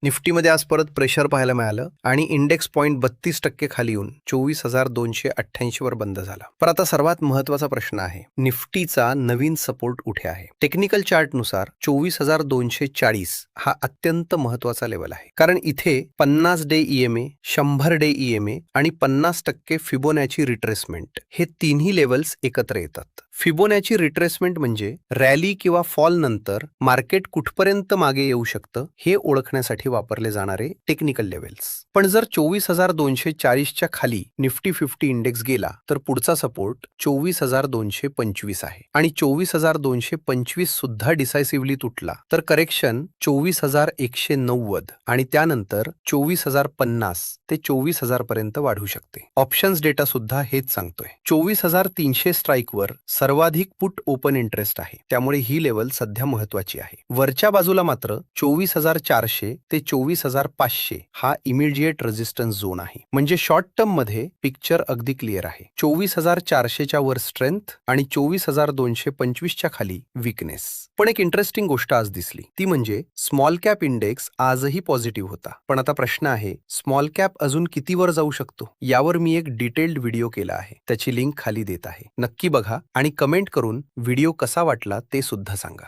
निफ्टीमध्ये आज परत प्रेशर पाहायला मिळालं आणि इंडेक्स पॉईंट 32% खाली येऊन 24,288 वर बंद झाला. पण आता सर्वात महत्वाचा प्रश्न आहे, निफ्टीचा नवीन सपोर्ट कुठे आहे? टेक्निकल चार्टनुसार 24,240 हा अत्यंत महत्वाचा लेवल आहे, कारण इथे 50 डे ईएमए, 100 डे ईएमए आणि 50% फिबोनॅची रिट्रेसमेंट हे तिन्ही लेवल्स एकत्र येतात. फिबोनॅची रिट्रेसमेंट म्हणजे रॅली किंवा फॉल नंतर मार्केट कुठपर्यंत मागे येऊ शकतं हे ओळखण्यासाठी वापरले जाणारे टेक्निकल लेवल्स. पण जर 24,240च्या खाली निफ्टी 50 इंडेक्स गेला तर पुढचा सपोर्ट 24,225 आहे आणि 24,225 सुद्धा डिसायसिव्हली तुटला तर करेक्शन 24,190 आणि त्यानंतर 24,050 ते 24,000 पर्यंत वाढू शकते. ऑप्शन्स डेटा सुद्धा हेच सांगतोय. 24,300 स्ट्राईकवर सर्वाधिक पुट ओपन इंटरेस्ट आहे, त्यामुळे ही लेवल सध्या महत्वाची आहे. वरच्या बाजूला मात्र 24,400 ते 24,500 हा इमिडिएट रेजिस्टन्स झोन आहे. म्हणजे शॉर्ट टर्म मध्ये पिक्चर अगदी क्लिअर आहे. 24,400च्या वर स्ट्रेंथ आणि 24,225च्या खाली वीकनेस. पण एक इंटरेस्टिंग गोष्ट आज दिसली, ती म्हणजे स्मॉल कॅप इंडेक्स आजही पॉझिटिव्ह होता. पण आता प्रश्न आहे, स्मॉल कॅप अजून किती वर जाऊ शकतो? यावर मी एक डिटेल्ड व्हिडिओ केला आहे, त्याची लिंक खाली देत आहे, नक्की बघा आणि कमेंट करून व्हिडिओ कसा वाटला ते सुद्धा सांगा.